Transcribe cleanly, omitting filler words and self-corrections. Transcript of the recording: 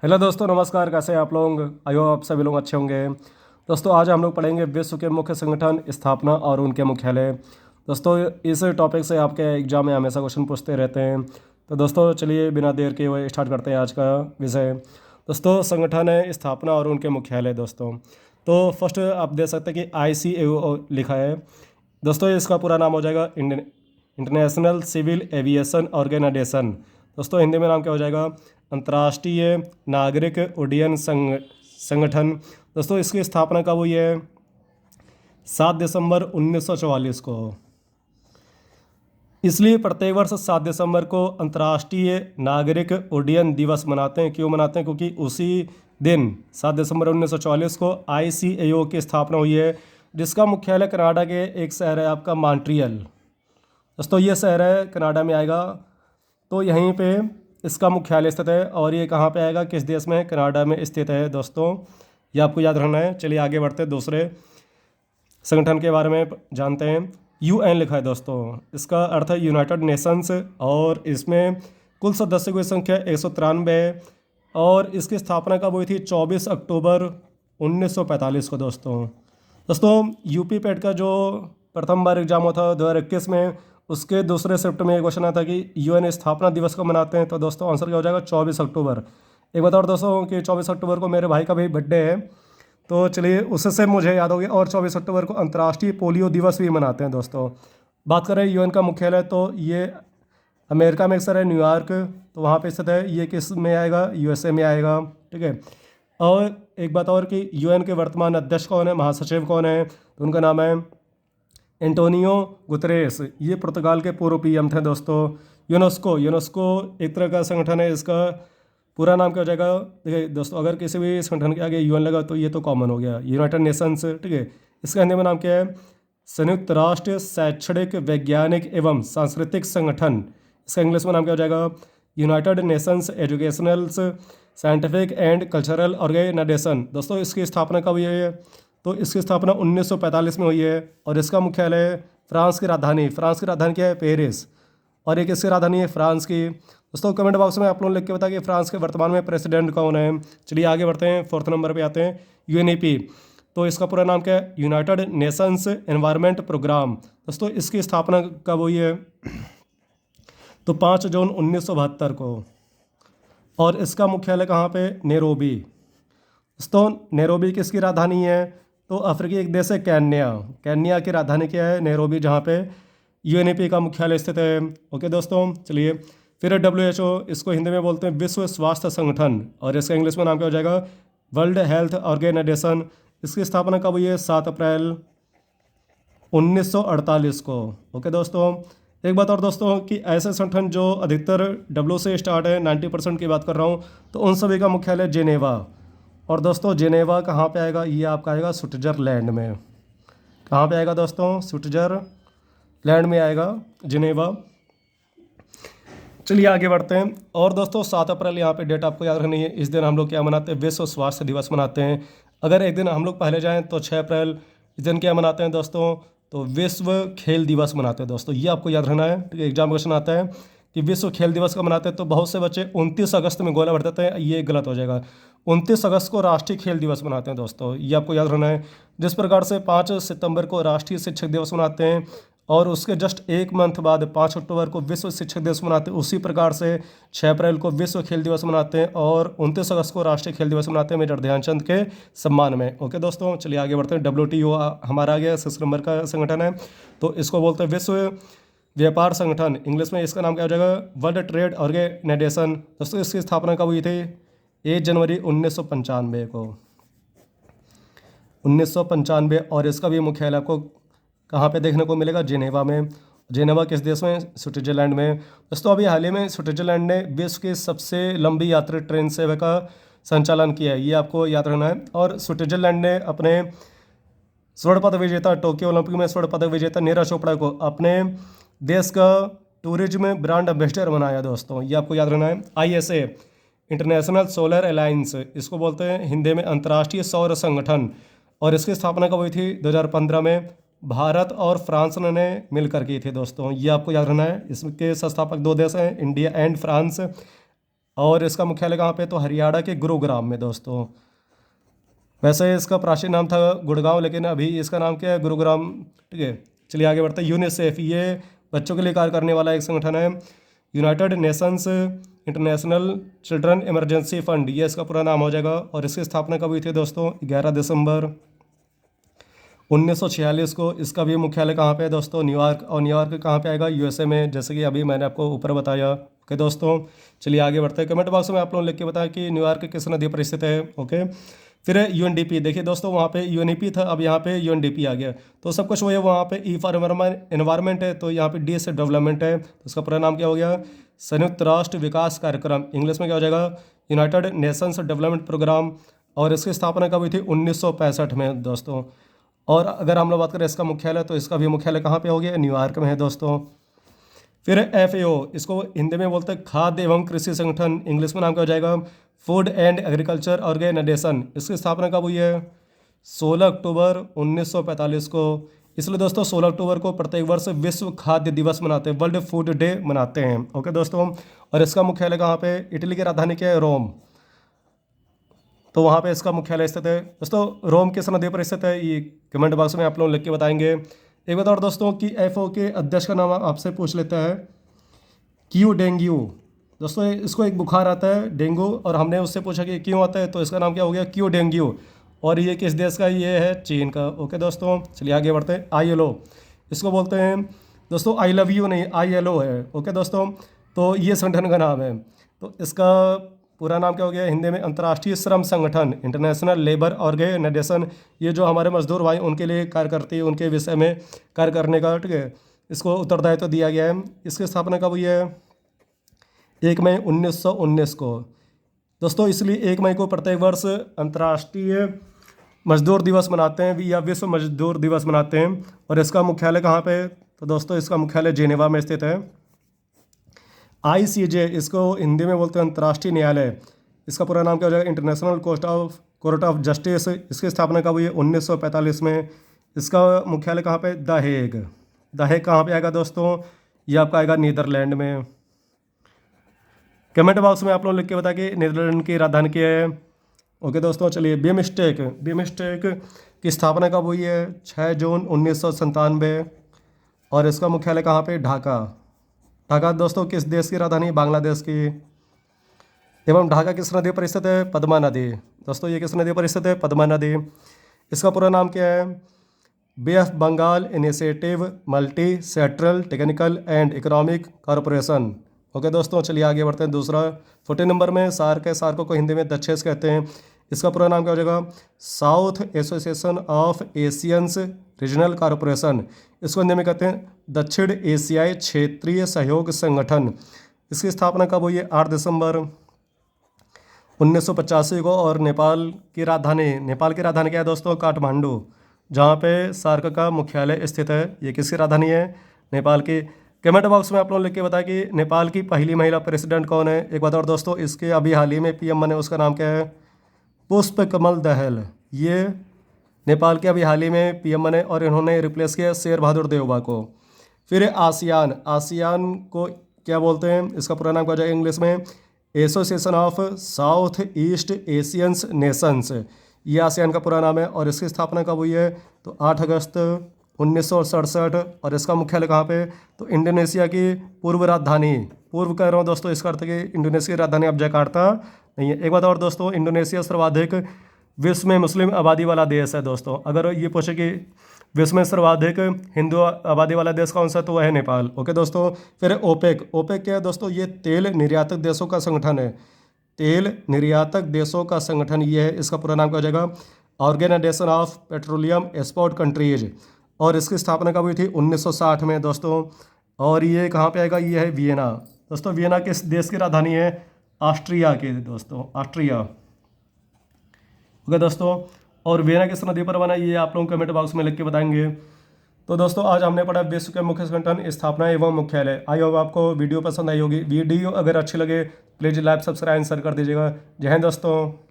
Hello दोस्तों, नमस्कार। कैसे हैं आप लोग? आयो आप सभी लोग अच्छे होंगे। दोस्तों, आज हम लोग पढ़ेंगे विश्व के मुख्य संगठन, स्थापना और उनके मुख्यालय। दोस्तों, इस टॉपिक से आपके एग्जाम में हमेशा क्वेश्चन पूछते रहते हैं। तो दोस्तों, चलिए बिना देर के हुए स्टार्ट करते हैं आज का विषय। दोस्तों, संगठन है, स्थापना और उनके मुख्यालय। दोस्तों, तो फर्स्ट आप देख सकते हैं कि ICAO लिखा है। दोस्तों, इसका पूरा नाम हो जाएगा इंटरनेशनल सिविल एविएशन ऑर्गेनाइजेशन। दोस्तों, हिंदी में नाम क्या हो जाएगा? अंतर्राष्ट्रीय नागरिक उड्डयन संगठन। दोस्तों, इसकी स्थापना कब हुई है? 7 दिसंबर 1944 को। इसलिए प्रत्येक वर्ष 7 दिसंबर को अंतर्राष्ट्रीय नागरिक उड्डयन दिवस मनाते हैं। क्यों मनाते हैं? क्योंकि उसी दिन 7 दिसंबर 1944 को ICAO की स्थापना हुई है, जिसका मुख्यालय कनाडा के एक शहर है आपका मॉन्ट्रियल। दोस्तों, ये शहर है कनाडा में आएगा, तो यहीं पे इसका मुख्यालय स्थित है। और ये कहाँ पे आएगा, किस देश में? कनाडा में स्थित है। दोस्तों, ये आपको याद रखना है। चलिए आगे बढ़ते हैं, दूसरे संगठन के बारे में जानते हैं। UN लिखा है दोस्तों, इसका अर्थ है यूनाइटेड नेशंस, और इसमें कुल सदस्यों की संख्या 193 है। और इसकी स्थापना कब हुई थी? 24 अक्टूबर 1945 को। दोस्तों, यूपी पेट का जो प्रथम बार एग्जाम हुआ था 2021 में, उसके दूसरे शिफ्ट में एक क्वेश्चन आया था कि UN स्थापना दिवस को मनाते हैं। तो दोस्तों, आंसर क्या हो जाएगा? 24 अक्टूबर। एक बात और दोस्तों कि 24 अक्टूबर को मेरे भाई का भी बर्थडे है, तो चलिए उससे मुझे याद हो गया। और 24 अक्टूबर को अंतर्राष्ट्रीय पोलियो दिवस भी मनाते हैं। दोस्तों, बात करें UN का मुख्यालय, तो ये अमेरिका में एक सर है, न्यूयॉर्क, तो वहाँ पे स्थित है। ये किस में आएगा? USA में आएगा। ठीक है। और एक बात और कि UN के वर्तमान अध्यक्ष कौन है, महासचिव कौन है? तो उनका नाम है एंटोनियो गुतरेस। ये पुर्तगाल के पूर्व PM थे। दोस्तों, यूनेस्को एक तरह का संगठन है। इसका पूरा नाम क्या हो जाएगा? देखिए दोस्तों, अगर किसी भी संगठन के आगे UN लगा तो ये तो कॉमन हो गया, यूनाइटेड नेशंस। ठीक है। इसका हिंदी में नाम क्या है? संयुक्त राष्ट्र शैक्षणिक, वैज्ञानिक एवं सांस्कृतिक संगठन। इसका इंग्लिश में नाम क्या हो जाएगा? United Nations Educational Scientific and Cultural Organization. दोस्तों, इसकी स्थापना कब हुई है? तो इसकी स्थापना 1945 में हुई है। और इसका मुख्यालय फ्रांस की राजधानी क्या है? पेरिस। और एक इसकी राजधानी है फ्रांस की। दोस्तों, कमेंट बॉक्स में आप लोग लिख के बताइए कि फ्रांस के वर्तमान में प्रेसिडेंट कौन है। चलिए आगे बढ़ते हैं, फोर्थ नंबर पे आते हैं, UNEP। तो इसका पूरा नाम क्या है? United Nations Environment Programme. दोस्तों, इसकी स्थापना कब हुई है? तो 5 जून 1972 को। और इसका मुख्यालय कहाँ पे? नैरोबी। दोस्तों, नैरोबी किसकी राजधानी है? तो अफ्रीकी एक देश है केन्या की राजधानी क्या है? नैरोबी, जहाँ पे UNEP का मुख्यालय स्थित है। ओके दोस्तों, चलिए फिर WHO, इसको हिंदी में बोलते हैं विश्व स्वास्थ्य संगठन, और इसका इंग्लिश में नाम क्या हो जाएगा? World Health Organization. इसकी स्थापना कब हुई है? 7 अप्रैल 1948 को। ओके दोस्तों, एक बात और दोस्तों कि ऐसे संगठन जो अधिकतर W से स्टार्ट है, 90% की बात कर रहा हूँ, तो उन सभी का मुख्यालय जेनेवा। और दोस्तों, जेनेवा कहाँ पे आएगा? ये आपका आएगा स्विट्जरलैंड में। कहाँ पे आएगा दोस्तों? स्विट्जरलैंड में आएगा जिनेवा। चलिए आगे बढ़ते हैं। और दोस्तों, 7 अप्रैल यहाँ पे डेट आपको याद रखनी है। इस दिन हम लोग क्या मनाते हैं? विश्व स्वास्थ्य दिवस मनाते हैं। अगर एक दिन हम लोग पहले जाएँ तो 6 अप्रैल, इस दिन क्या मनाते हैं दोस्तों? तो विश्व खेल दिवस मनाते हैं। दोस्तों, ये आपको याद रखना है। ठीक है, एग्जाम क्वेश्चन आता है कि विश्व खेल दिवस कब मनाते हैं, तो बहुत से बच्चे 29 अगस्त में गोला भर देते हैं। ये गलत हो जाएगा। 29 अगस्त को राष्ट्रीय खेल दिवस मनाते हैं। दोस्तों, ये आपको याद रखना है। जिस प्रकार से 5 सितंबर को राष्ट्रीय शिक्षक दिवस मनाते हैं, और उसके जस्ट एक मंथ बाद 5 अक्टूबर को विश्व शिक्षक दिवस मनाते हैं, उसी प्रकार से 6 अप्रैल को विश्व खेल दिवस मनाते हैं, और 29 अगस्त को राष्ट्रीय खेल दिवस मनाते हैं मेजर ध्यानचंद के सम्मान में। ओके दोस्तों, चलिए आगे बढ़ते हैं। WTO हमारा आ गया, 6 नंबर का संगठन है। तो इसको बोलते हैं विश्व व्यापार संगठन। इंग्लिश में इसका नाम क्या हो जाएगा? World Trade Organization. दोस्तों, इसकी स्थापना कब हुई थी? 1 जनवरी 1995 को, 1995। और इसका भी मुख्यालय आपको कहाँ पे देखने को मिलेगा? जेनेवा में। जेनेवा किस देश में? स्विट्जरलैंड में। दोस्तों, अभी हाल ही में स्विट्जरलैंड ने विश्व की सबसे लंबी यात्री ट्रेन सेवा का संचालन किया है, ये आपको याद रखना है। और स्विट्जरलैंड ने अपने स्वर्ण पदक विजेता, टोक्यो ओलंपिक में स्वर्ण पदक विजेता नीरज चोपड़ा को अपने देश का टूरिज्म ब्रांड एम्बेसडर बनाया। दोस्तों, ये आपको याद रखना है। ISA, इंटरनेशनल सोलर अलायंस, इसको बोलते हैं हिंदी में अंतर्राष्ट्रीय सौर संगठन। और इसकी स्थापना कब हुई थी? 2015 में। भारत और फ्रांस ने मिलकर की थी। दोस्तों, ये आपको याद रखना है। इसके संस्थापक 2 देश हैं, इंडिया एंड फ्रांस। और इसका मुख्यालय कहाँ पे, तो हरियाणा के गुरुग्राम में दोस्तों। वैसे इसका प्राचीन नाम था गुड़गांव, लेकिन अभी इसका नाम क्या है, गुरुग्राम। ठीक है, चलिए आगे बढ़ते हैं। यूनिसेफ, ये बच्चों के लिए कार्य करने वाला एक संगठन है। United Nations international children emergency fund, ये इसका पूरा नाम हो जाएगा। और इसकी स्थापना कब हुई थी दोस्तों, 11 दिसंबर 1946 को। इसका भी मुख्यालय कहाँ पे है दोस्तों, न्यूयॉर्क। और न्यूयॉर्क कहाँ पे आएगा, यूएसए में, जैसे कि अभी मैंने आपको ऊपर बताया। ओके दोस्तों, चलिए आगे बढ़ते हैं। कमेंट बॉक्स में आप लोग लिख के बताएं कि न्यूयॉर्क किस नदी पर स्थित है। ओके, फिर यूएनडीपी, देखिए दोस्तों वहाँ पे यूएनईपी था, अब यहाँ पे यूएनडीपी आ गया। तो सब कुछ वही है, वहाँ पे ई फॉर एनवायरमेंट है, तो यहाँ पे डी से डेवलपमेंट है, तो उसका पूरा नाम क्या हो गया, संयुक्त राष्ट्र विकास कार्यक्रम। इंग्लिश में क्या हो जाएगा, यूनाइटेड नेशंस डेवलपमेंट प्रोग्राम। और इसकी स्थापना कब हुई थी, 1965 में दोस्तों। और अगर हम लोग बात करें इसका मुख्यालय, तो इसका भी मुख्यालय कहाँ पे हो गया, न्यूयॉर्क में है दोस्तों। फिर एफएओ, इसको हिंदी में बोलते हैं खाद्य एवं कृषि संगठन, इंग्लिश में नाम क्या हो जाएगा, फूड एंड एग्रीकल्चर ऑर्गेनाइजेशन। इसकी स्थापना कब हुई है, 16 अक्टूबर 1945 को। इसलिए दोस्तों 16 अक्टूबर को प्रत्येक वर्ष विश्व खाद्य दिवस मनाते हैं, वर्ल्ड फूड डे मनाते हैं। ओके दोस्तों, और इसका मुख्यालय कहाँ पे, इटली की राजधानी क्या है, रोम। तो वहाँ पे इसका मुख्यालय स्थित है दोस्तों। रोम किस नदी पर स्थित है, ये कमेंट बॉक्स में आप लोग लिख के बताएंगे। एक बात और दोस्तों कि एफओ के अध्यक्ष का नाम आपसे पूछ लेता है, क्यू डेंगू। दोस्तों इसको एक बुखार आता है डेंगू, और हमने उससे पूछा कि क्यों आता है, तो इसका नाम क्या हो गया, क्यू डेंगू। और ये किस देश का, ये है चीन का। ओके दोस्तों, चलिए आगे बढ़ते हैं। ILO, इसको बोलते हैं दोस्तों, आई लव यू नहीं, ILO है। ओके दोस्तों, तो ये संगठन का नाम है। तो इसका पूरा नाम क्या हो गया हिंदी में, अंतर्राष्ट्रीय श्रम संगठन, इंटरनेशनल लेबर ऑर्गेनाइजेशन। ये जो हमारे मजदूर भाई उनके लिए कार्य करती है, उनके विषय में कार्य करने का, ठीक है, इसको उत्तरदायित्व दिया गया है। इसकी स्थापना कब हुई है, 1 मई 1919 को दोस्तों। इसलिए 1 मई को प्रत्येक वर्ष अंतर्राष्ट्रीय मजदूर दिवस मनाते हैं, या विश्व मजदूर दिवस मनाते हैं। और इसका मुख्यालय कहाँ पे, तो दोस्तों इसका मुख्यालय जेनेवा में स्थित है। ICJ, इसको हिंदी में बोलते हैं अंतर्राष्ट्रीय न्यायालय। इसका पूरा नाम क्या हो जाएगा, इंटरनेशनल कोर्ट ऑफ जस्टिस। इसकी स्थापना कब हुई है, 1945 में। इसका मुख्यालय कहाँ पे, द हेग। द हेग कहाँ पे आएगा दोस्तों, ये आपका आएगा नीदरलैंड में। कमेंट बॉक्स में आप लोग लिख के बताएं कि नीदरलैंड की राजधानी क्या है। ओके दोस्तों, चलिए बिमस्टेक की स्थापना कब हुई है, 6 जून 1997। और इसका मुख्यालय कहाँ पे, ढाका। ढाका दोस्तों किस देश की राजधानी, बांग्लादेश की। एवं ढाका किस नदी पर स्थित है, पद्मा नदी। दोस्तों ये किस नदी पर स्थित है, पद्मा नदी। इसका पूरा नाम क्या है, bay of Bengal initiative multi sectoral technical and economic corporation. Okay दोस्तों, चलिए आगे बढ़ते हैं। दूसरा 14 नंबर में सार्क है। सार्क को हिंदी में दक्षेस कहते हैं। इसका पूरा नाम क्या हो जाएगा, south association of Asians regional corporation. इसको हिंदी में कहते हैं दक्षिण एशियाई क्षेत्रीय सहयोग संगठन। इसकी स्थापना कब हुई है, 8 दिसंबर 1985 को। और नेपाल की राजधानी क्या है दोस्तों, काठमांडू, जहाँ पे सार्क का मुख्यालय स्थित है। ये किसकी राजधानी है, नेपाल की। कमेंट बॉक्स में आप लोग लिख के बताएं कि नेपाल की पहली महिला प्रेसिडेंट कौन है। एक बात और दोस्तों, इसके अभी हाल ही में PM बने, उसका नाम क्या है, पुष्प कमल दहल। ये नेपाल के अभी हाल ही में PM बने, और इन्होंने रिप्लेस किया शेर बहादुर देवबा को। फिर आसियान को क्या बोलते हैं, इसका पूरा नाम क्या हो जाएगा इंग्लिश में, association of south east Asians Nations. ये आसियान का पूरा नाम है। और इसकी स्थापना कब हुई है, तो 8 अगस्त 1967। और इसका मुख्यालय कहाँ पे, तो इंडोनेशिया की पूर्व राजधानी, पूर्व कह रहा हूँ दोस्तों, इसका अर्थ है कि इंडोनेशिया की राजधानी अब जकार्ता नहीं है। एक बात और दोस्तों, इंडोनेशिया सर्वाधिक विश्व में मुस्लिम आबादी वाला देश है दोस्तों। अगर ये पूछे कि विश्व में सर्वाधिक हिंदू आबादी वाला देश कौन सा, तो वह है नेपाल। ओके दोस्तों, फिर ओपेक क्या है दोस्तों, ये तेल निर्यातक देशों का संगठन है। तेल निर्यातक देशों का संगठन ये है। इसका पूरा नाम क्या हो जाएगा, Organization of Petroleum Export Countries. और इसकी स्थापना कब हुई थी, 1960 में दोस्तों। और ये कहाँ पे आएगा, ये है वियना। दोस्तों वियना किस देश की राजधानी है, ऑस्ट्रिया की दोस्तों, ऑस्ट्रिया। ओके दोस्तों, और वियना किस नदी पर बना, ये आप लोग कमेंट बॉक्स में लिख के बताएंगे। तो दोस्तों आज हमने पढ़ा विश्व के मुख्य संगठन, स्थापना एवं मुख्यालय। आई होप आपको वीडियो पसंद आई होगी। वीडियो अगर अच्छी लगे प्लीज़ लाइक सब्सक्राइब शेयर कर दीजिएगा। जय हिंद दोस्तों।